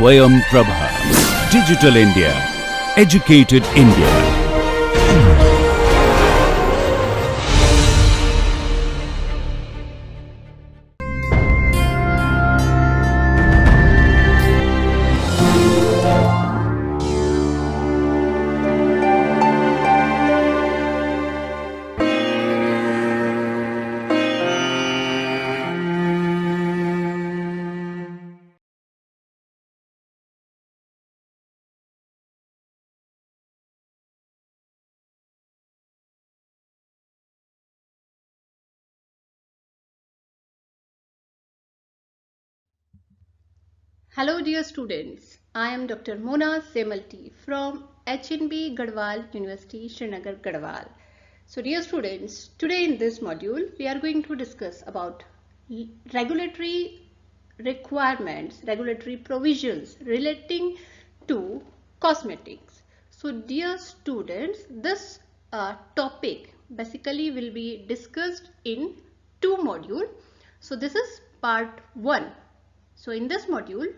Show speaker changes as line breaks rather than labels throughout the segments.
Swayam Prabha. Digital India. Educated India.
Hello dear students, I am Dr. Mona Semalti from HNB Garhwal University, Srinagar, Garhwal. So dear students, today in this module we are going to discuss about regulatory requirements, regulatory provisions relating to cosmetics. So dear students, this topic basically will be discussed in two modules. So this is part 1. So in this module,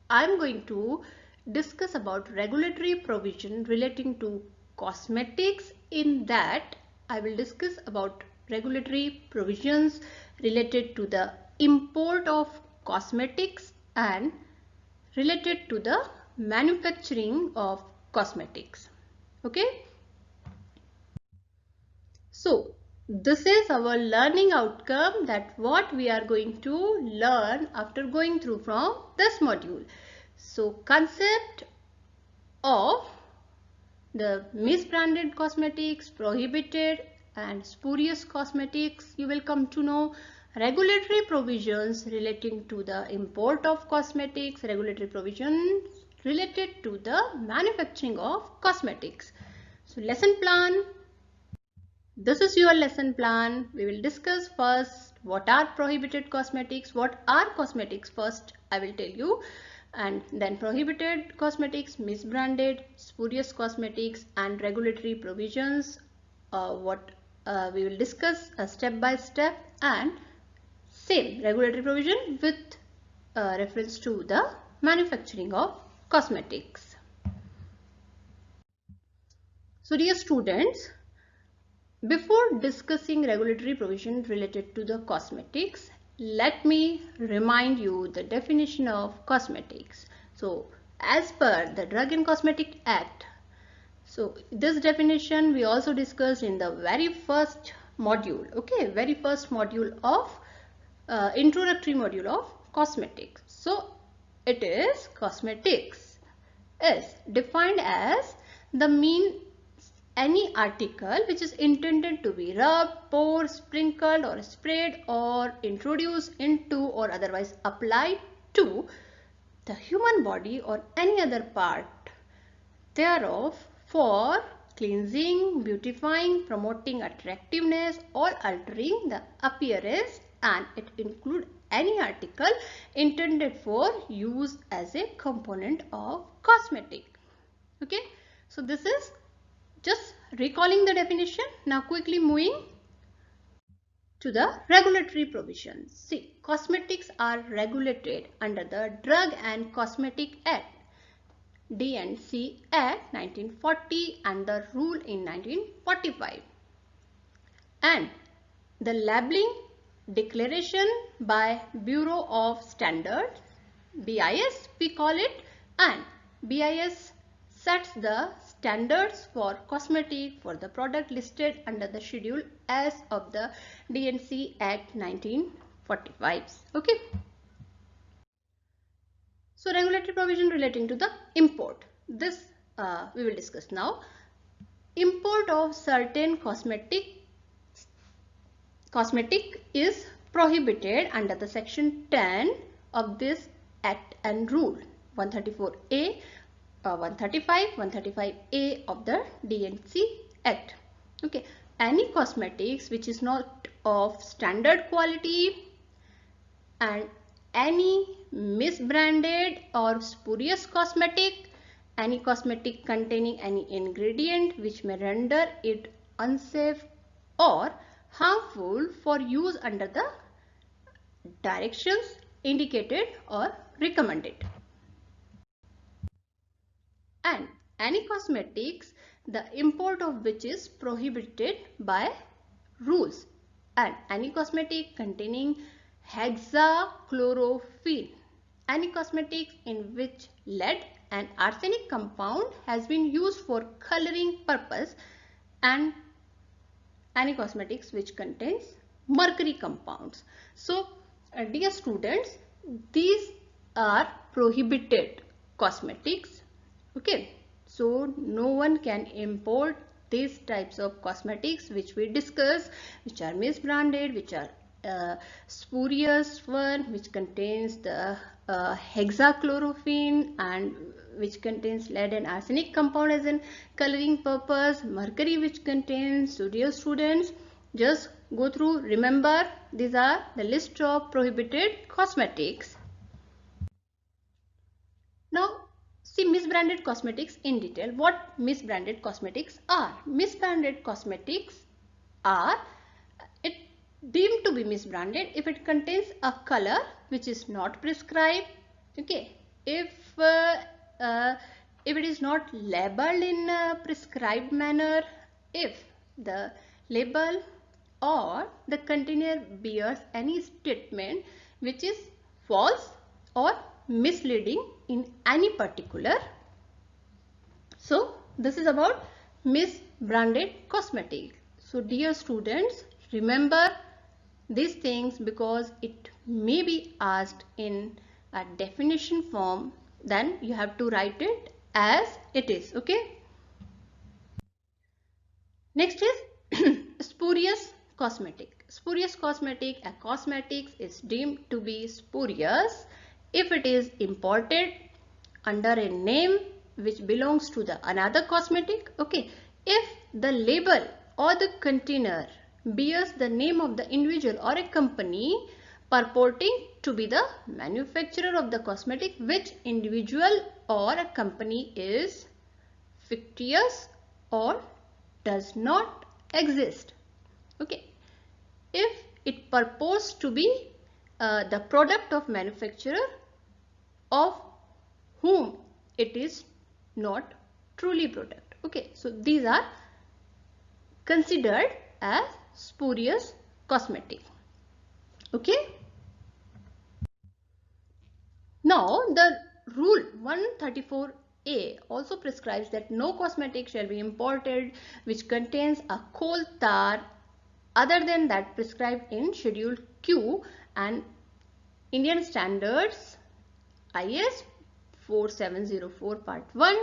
I am going to discuss about regulatory provision relating to cosmetics. In that, I will discuss about regulatory provisions related to the import of cosmetics and related to the manufacturing of cosmetics. Okay. So this is our learning outcome, that what we are going to learn after going through from this module. So concept of the misbranded cosmetics, prohibited and spurious cosmetics you will come to know. Regulatory provisions relating to the import of cosmetics, regulatory provisions related to the manufacturing of cosmetics. So lesson plan. This is your lesson plan. We will discuss first what are prohibited cosmetics, what are cosmetics first I will tell you, and then prohibited cosmetics, misbranded, spurious cosmetics and regulatory provisions, what we will discuss step by step, and same regulatory provision with reference to the manufacturing of cosmetics. So dear students, before discussing regulatory provision related to the cosmetics, let me remind you the definition of cosmetics. So as per the Drug and Cosmetic Act, so this definition we also discussed in the very first module, okay, very first module of introductory module of cosmetics. So it is cosmetics is defined as the mean any article which is intended to be rubbed, poured, sprinkled or sprayed or introduced into or otherwise applied to the human body or any other part thereof for cleansing, beautifying, promoting attractiveness or altering the appearance, and it includes any article intended for use as a component of cosmetic. Okay, so this is just recalling the definition. Now quickly moving to the regulatory provisions. See, cosmetics are regulated under the Drug and Cosmetic Act, D&C Act 1940 and the rule in 1945. And the labeling declaration by Bureau of Standards, BIS we call it, and BIS sets the standards for cosmetic for the product listed under the schedule as of the D&C Act 1945. Okay. So regulatory provision relating to the import. This we will discuss now. Import of certain cosmetic is prohibited under the section 10 of this Act and Rule 134A, 135, 135A of the D&C Act. Okay, any cosmetics which is not of standard quality and any misbranded or spurious cosmetic, any cosmetic containing any ingredient which may render it unsafe or harmful for use under the directions indicated or recommended. and any cosmetics the import of which is prohibited by rules, and any cosmetic containing hexachlorophene, any cosmetics in which lead and arsenic compound has been used for coloring purpose, and any cosmetics which contains mercury compounds. So dear students, these are prohibited cosmetics. Okay, so no one can import these types of cosmetics which we discuss, which are misbranded, which are spurious one, which contains the hexachlorophene and which contains lead and arsenic compound as in coloring purpose, mercury which contains. So dear students, just go through, remember these are the list of prohibited cosmetics. Now see misbranded cosmetics in detail. What misbranded cosmetics are? Misbranded cosmetics are it deemed to be misbranded if it contains a color which is not prescribed. Okay, if it is not labeled in a prescribed manner, if the label or the container bears any statement which is false or misleading in any particular. So this is about misbranded cosmetic. So dear students, remember these things because it may be asked in a definition form, then you have to write it as it is. Okay. Next is spurious cosmetic. Spurious cosmetic, a cosmetics is deemed to be spurious if it is imported under a name which belongs to the another cosmetic. Okay, if the label or the container bears the name of the individual or a company purporting to be the manufacturer of the cosmetic, which individual or a company is fictitious or does not exist. Okay, if it purports to be the product of manufacturer of whom it is not truly product. Okay, so these are considered as spurious cosmetic. Okay. Now the rule 134A also prescribes that no cosmetic shall be imported which contains a coal tar other than that prescribed in Schedule Q and Indian Standards IS 4704 Part 1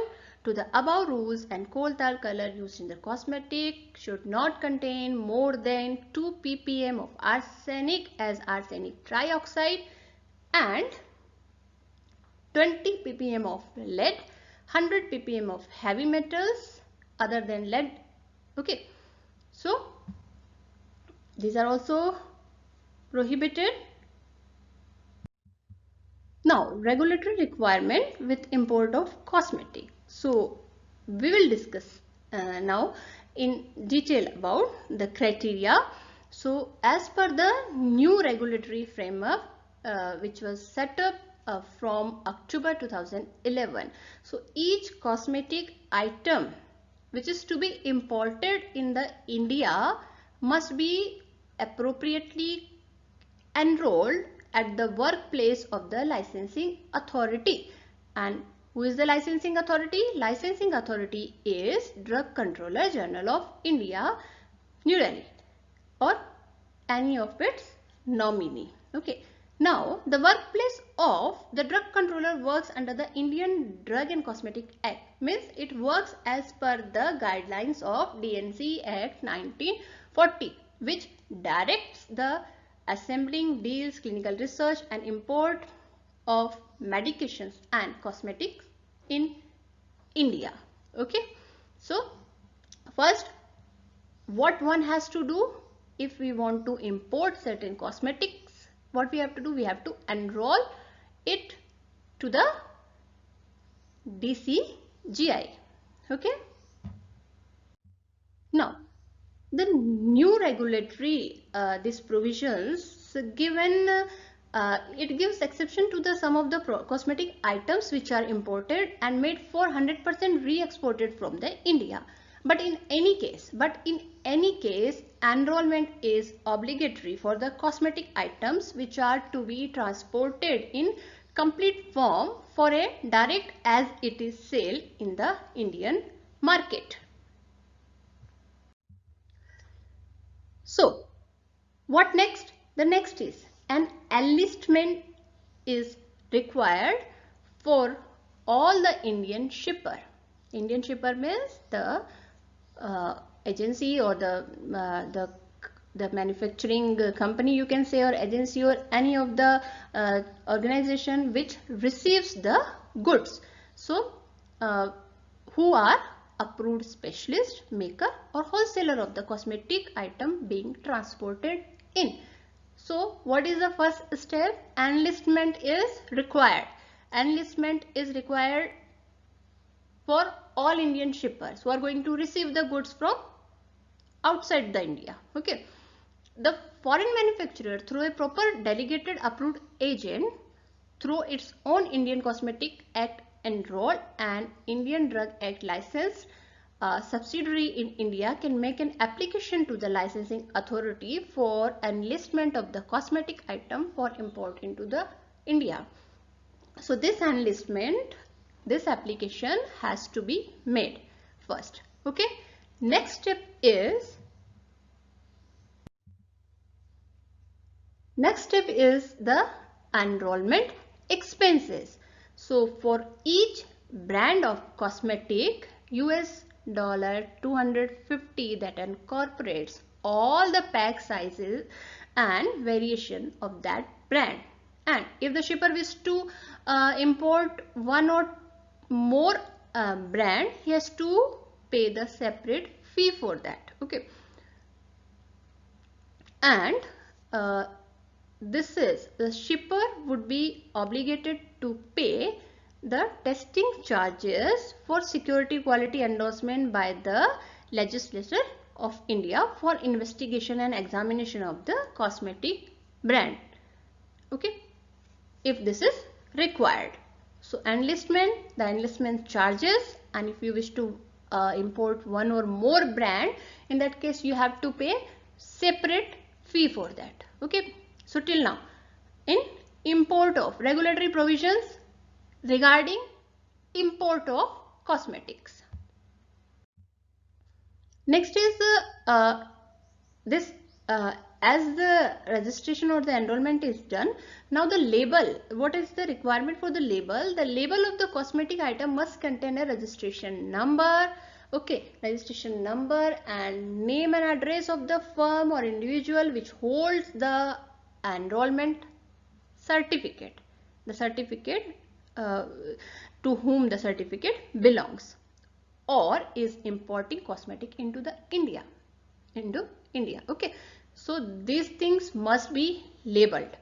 to the above rules, and coal tar color used in the cosmetic should not contain more than 2 ppm of arsenic as arsenic trioxide and 20 ppm of lead, 100 ppm of heavy metals other than lead. Okay, so these are also prohibited. Now regulatory requirement with import of cosmetic. So we will discuss now in detail about the criteria. So as per the new regulatory framework which was set up from October 2011. So each cosmetic item which is to be imported in the India must be appropriately enrolled at the workplace of the licensing authority. And who is the licensing authority? Licensing authority is Drug Controller General of India, New Delhi, or any of its nominee. Okay. Now, the workplace of the drug controller works under the Indian Drug and Cosmetic Act. Means it works as per the guidelines of DNC Act 1940, which directs the assembling, deals, clinical research and import of medications and cosmetics in India. Okay. So, first, what one has to do if we want to import certain cosmetics? What we have to do? We have to enroll it to the DCGI. Okay. Now, the new regulatory these provisions given it gives exception to the some of the cosmetic items which are imported and made for 100% re-exported from the India. But in any case, enrollment is obligatory for the cosmetic items which are to be transported in complete form for a direct as it is sale in the Indian market. So, what next? The next is an enlistment is required for all the Indian shipper. Indian shipper means the agency or the manufacturing company, you can say, or agency, or any of the organization which receives the goods. So who are approved specialist, maker or wholesaler of the cosmetic item being transported in. So what is the first step? Enlistment is required. Enlistment is required for all Indian shippers who are going to receive the goods from outside the India. Okay. The foreign manufacturer, through a proper delegated approved agent, through its own Indian Cosmetic Act enrolled and Indian Drug Act licensed subsidiary in India, can make an application to the licensing authority for enlistment of the cosmetic item for import into the India. So this enlistment, this application has to be made first. Okay. Next step is the enrollment expenses. So for each brand of cosmetic, $250 that incorporates all the pack sizes and variation of that brand. And if the shipper wishes to import one or more brand, he has to pay the separate fee for that. Okay. And this is, the shipper would be obligated to pay the testing charges for security quality endorsement by the legislature of India for investigation and examination of the cosmetic brand. Okay, if this is required. So enlistment, the enlistment charges, and if you wish to import one or more brand, in that case you have to pay separate fee for that. Okay. So till now, in import of regulatory provisions regarding import of cosmetics. Next is as the registration or the enrollment is done, now the label. What is the requirement for the label? The label of the cosmetic item must contain a registration number. Okay, registration number and name and address of the firm or individual which holds the enrollment certificate, the certificate to whom the certificate belongs, or is importing cosmetic into India. Okay, so these things must be labeled.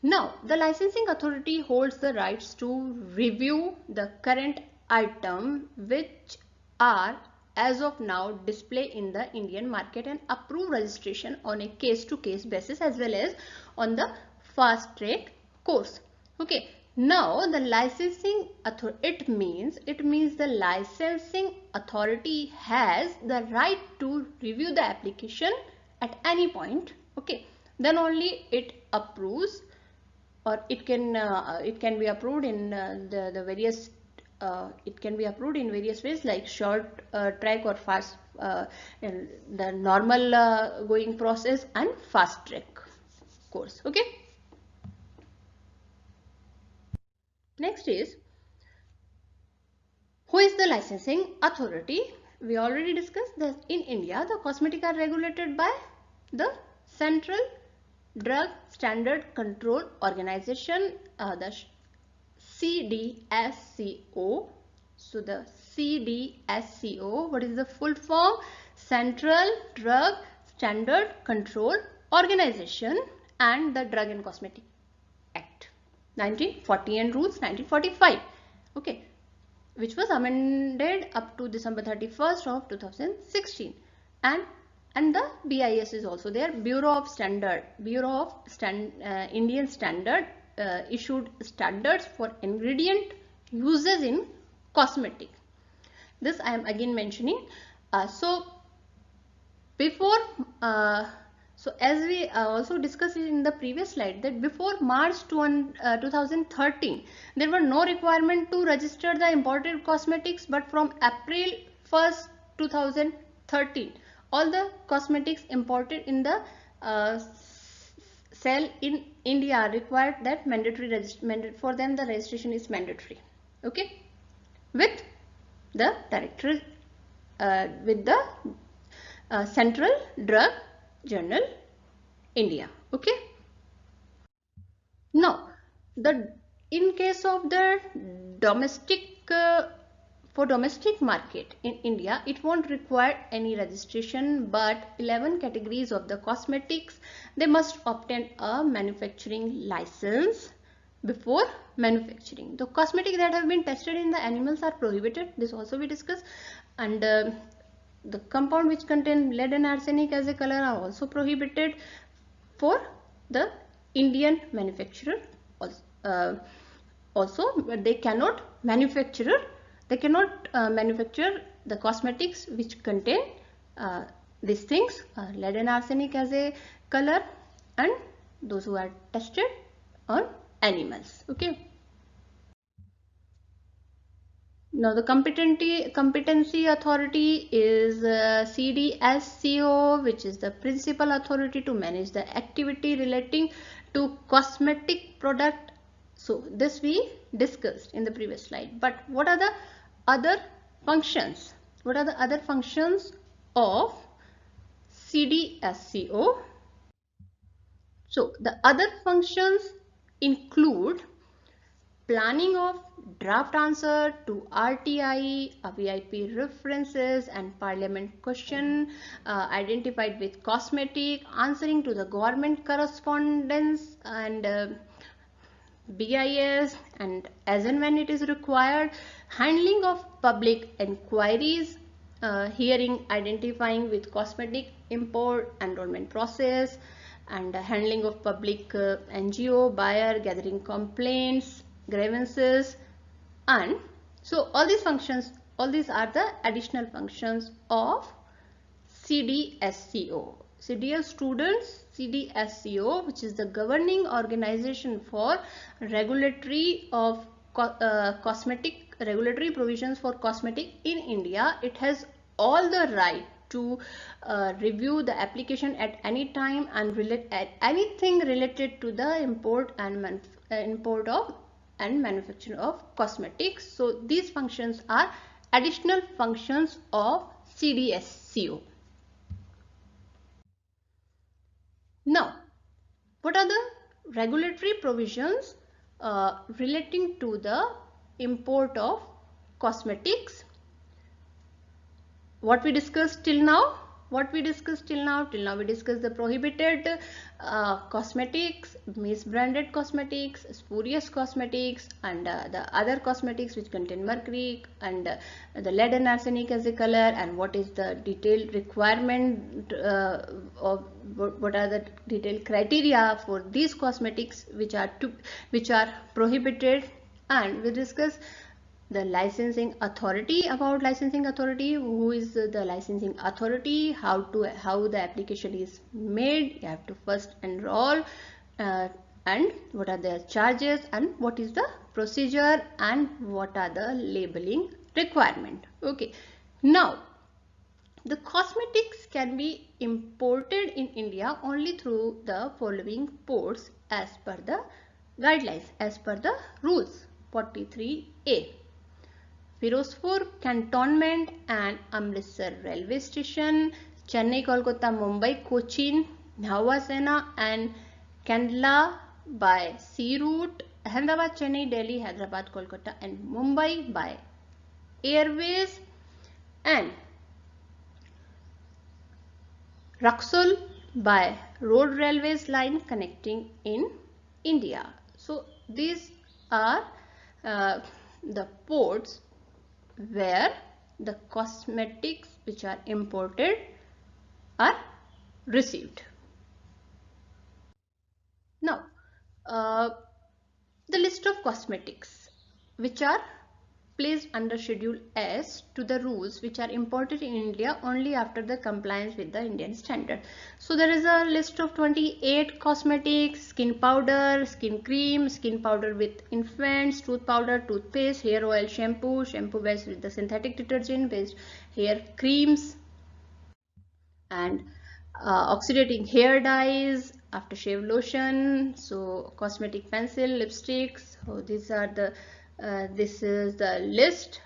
Now the licensing authority holds the rights to review the current item which are as of now display in the Indian market and approve registration on a case-to-case basis as well as on the fast track course. Okay. Now the licensing authority, it means the licensing authority has the right to review the application at any point. Okay. Then only it approves, or it can be approved in the various. It can be approved in various ways, like short track or fast, in the normal going process and fast track course. Okay. Next is, who is the licensing authority? We already discussed that in India the cosmetics are regulated by the Central Drug Standard Control Organization, the CDSCO. So the CDSCO, what is the full form? Central Drug Standard Control Organization, and the Drug and Cosmetic Act 1940 and rules 1945. Okay, which was amended up to December 31st of 2016. And and the BIS is also there. Bureau of Indian Standard issued standards for ingredient uses in cosmetic. This I am again mentioning. So as we also discussed in the previous slide, that before March 2013 there were no requirement to register the imported cosmetics, but from April 1st 2013 all the cosmetics imported in the sale in India are required that for them the registration is mandatory. Okay, with the director with the Central Drug Journal India. Okay, now in case of the domestic for domestic market in India, it won't require any registration, but 11 categories of the cosmetics, they must obtain a manufacturing license before manufacturing. The cosmetics that have been tested in the animals are prohibited. This also we discussed. And the compound which contain lead and arsenic as a color are also prohibited for the Indian manufacturer. Also, but they cannot manufacture the cosmetics which contain these things, lead and arsenic as a color, and those who are tested on animals. Okay. Now the competency authority is CDSCO, which is the principal authority to manage the activity relating to cosmetic product. So this we discussed in the previous slide. But what are the other functions? What are the other functions of CDSCO? So the other functions include planning of draft answer to RTI, VIP references and parliament question identified with cosmetic, answering to the government correspondence and BIS, and as and when it is required, handling of public inquiries, hearing, identifying with cosmetic import enrollment process, and handling of public NGO buyer, gathering complaints, grievances, and so all these functions, all these are the additional functions of CDSCO. So dear students, CDSCO, which is the governing organization for regulatory provisions for cosmetic in India, it has all the right to review the application at any time and anything related to the import and manufacture of cosmetics. So these functions are additional functions of CDSCO. Now, what are the regulatory provisions relating to the import of cosmetics? What we discussed till now? Till now we discussed the prohibited cosmetics, misbranded cosmetics, spurious cosmetics, and the other cosmetics which contain mercury and the lead and arsenic as a color, and what is the detailed requirement of what are the detailed criteria for these cosmetics which are prohibited. And we discuss the licensing authority, about licensing authority, who is the licensing authority, how the application is made. You have to first enroll, and what are the charges, and what is the procedure, and what are the labeling requirement. Okay, now the cosmetics can be imported in India only through the following ports as per the guidelines, as per the rules 43A. Firozpur Cantonment and Amritsar Railway Station, Chennai, Kolkata, Mumbai, Cochin, Nawasena and Kandla by sea route, Ahmedabad, Chennai, Delhi, Hyderabad, Kolkata and Mumbai by airways, and Raxol by road railways line connecting in India. So these are the ports where the cosmetics which are imported are received. Now, the list of cosmetics which are placed under Schedule S to the rules which are imported in India only after the compliance with the Indian standard. So there is a list of 28 cosmetics: skin powder, skin cream, skin powder with infants, tooth powder, toothpaste, hair oil, shampoo based with the synthetic detergent based hair creams, and oxidating hair dyes, aftershave lotion, so cosmetic pencil, lipsticks. So these are the this is the list.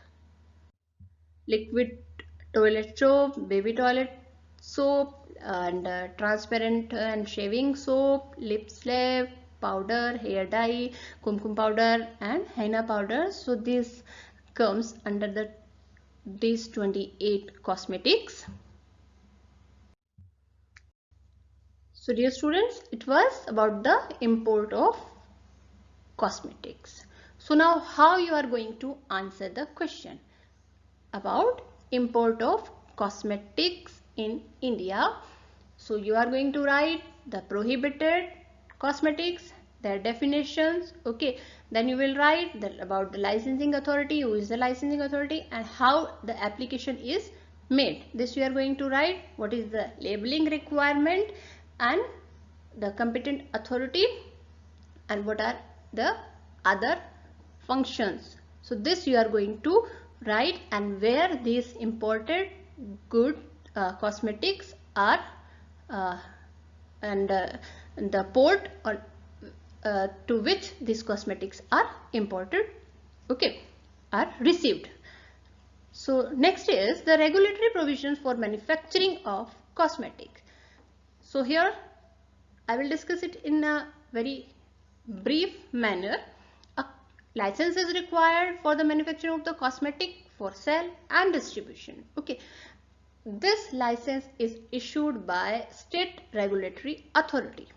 Liquid toilet soap, baby toilet soap, and transparent and shaving soap, lip salve powder, hair dye, kumkum powder, and henna powder. So this comes under these 28 cosmetics. So dear students, it was about the import of cosmetics. So now how you are going to answer the question about import of cosmetics in India? So you are going to write the prohibited cosmetics, their definitions, okay. Then you will write about the licensing authority, who is the licensing authority, and how the application is made. This you are going to write what is the labeling requirement and the competent authority, and what are the other functions. So this you are going to write, and where these imported good cosmetics are and the port or to which these cosmetics are imported, okay, are received. So next is the regulatory provisions for manufacturing of cosmetics. So here I will discuss it in a very brief manner. A license is required for the manufacturing of the cosmetic for sale and distribution. Okay, this license is issued by state regulatory authority,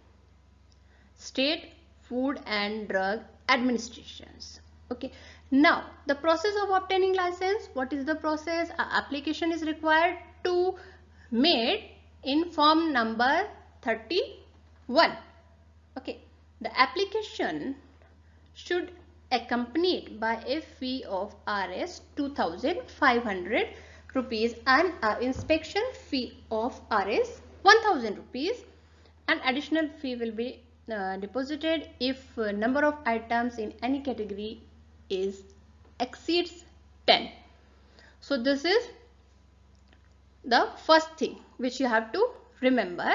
state food and drug administrations. Okay, now the process of obtaining license. What is the process? Application is required to made in form number 31. Okay, the application should accompanied by a fee of Rs 2,500 rupees and inspection fee of Rs 1,000 rupees. An additional fee will be deposited if number of items in any category exceeds 10. So this is the first thing which you have to remember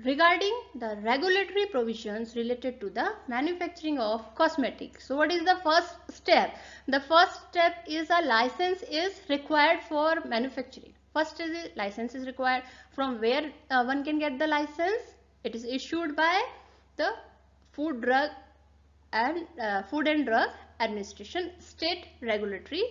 regarding the regulatory provisions related to the manufacturing of cosmetics. So what is the first step? The first step is a license is required for manufacturing. First is license is required. From where one can get the license? It is issued by the Food and Drug Administration, state regulatory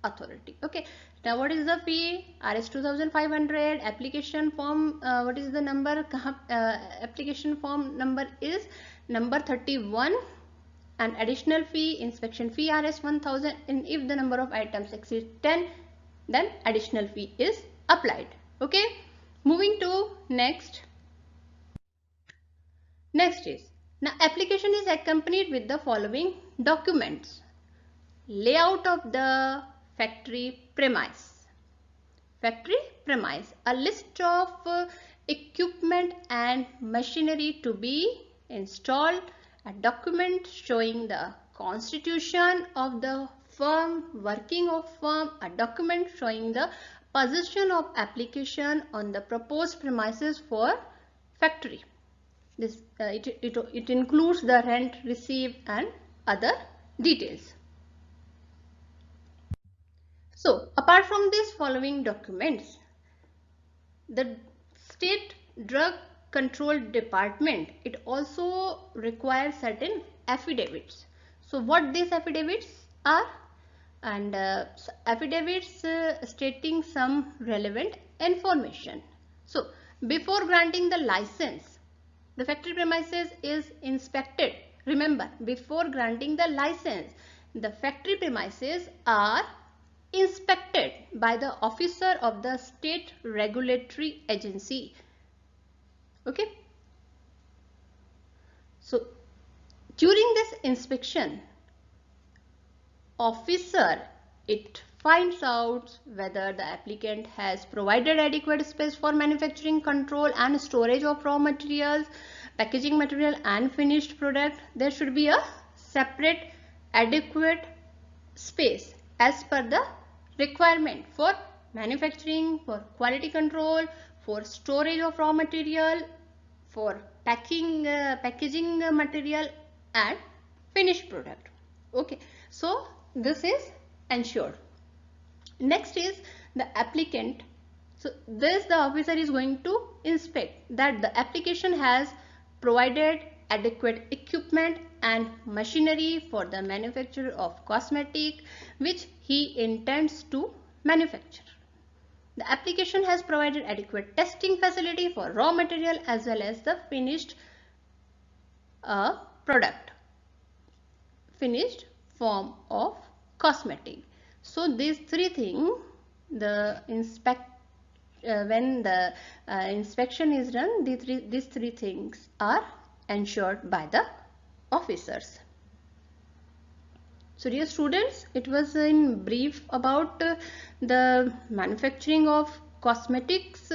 authority. Okay, now what is the fee? Rs 2,500. Application form, what is the number? Application form number is number 31, and additional fee, inspection fee Rs 1,000, and if the number of items exceeds 10, then additional fee is applied. Okay, moving to next is, now application is accompanied with the following documents: layout of the factory premise, a list of equipment and machinery to be installed, a document showing the constitution of the firm, working of firm, a document showing the position of application on the proposed premises for factory. This it includes the rent received and other details. So apart from these following documents, the State Drug Control Department, it also requires certain affidavits. So what these affidavits are? And affidavits stating some relevant information. So before granting the license, the factory premises is inspected. Remember, before granting the license, the factory premises are inspected by the officer of the state regulatory agency. Okay. So during this inspection, officer, it finds out whether the applicant has provided adequate space for manufacturing, control and storage of raw materials, packaging material and finished product. There should be a separate adequate space as per the requirement for manufacturing, for quality control, for storage of raw material, for packaging material and finished product. Okay, so this is ensured. Next is the applicant. So this, the officer is going to inspect that the application has provided adequate equipment and machinery for the manufacture of cosmetic which he intends to manufacture. The application has provided adequate testing facility for raw material as well as the finished product, finished form of cosmetic. So these three things, the when the inspection is done, these three things are ensured by the officers. So dear students, it was in brief about the manufacturing of cosmetics.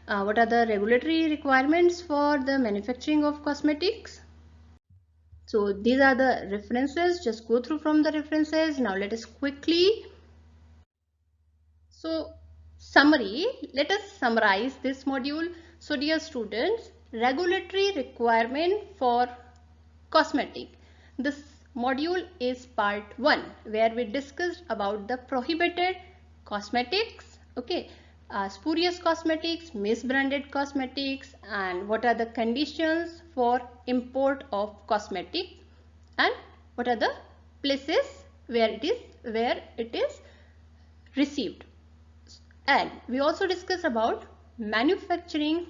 What are the regulatory requirements for the manufacturing of cosmetics? So these are the references. Just go through from the references. Now let us quickly. So summary, let us summarize this module. So dear students, regulatory requirement for cosmetic. This module is part 1 where we discussed about the prohibited cosmetics, okay, spurious cosmetics, misbranded cosmetics, and what are the conditions for import of cosmetic and what are the places where it is received. And we also discussed about manufacturing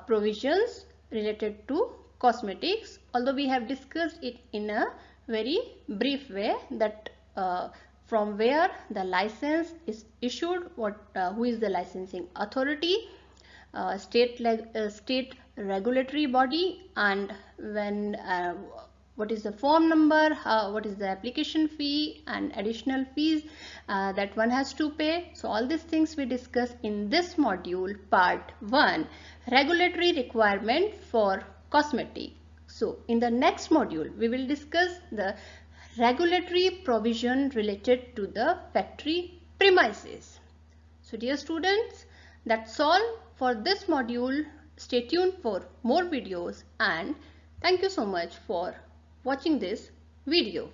provisions related to cosmetics, although we have discussed it in a very brief way, that from where the license is issued, who is the licensing authority, state regulatory body, and when what is the form number, what is the application fee and additional fees that one has to pay. So all these things we discuss in this module part 1, regulatory requirement for cosmetic. So in the next module we will discuss the regulatory provision related to the factory premises. So dear students, that's all for this module. Stay tuned for more videos and thank you so much for watching this video.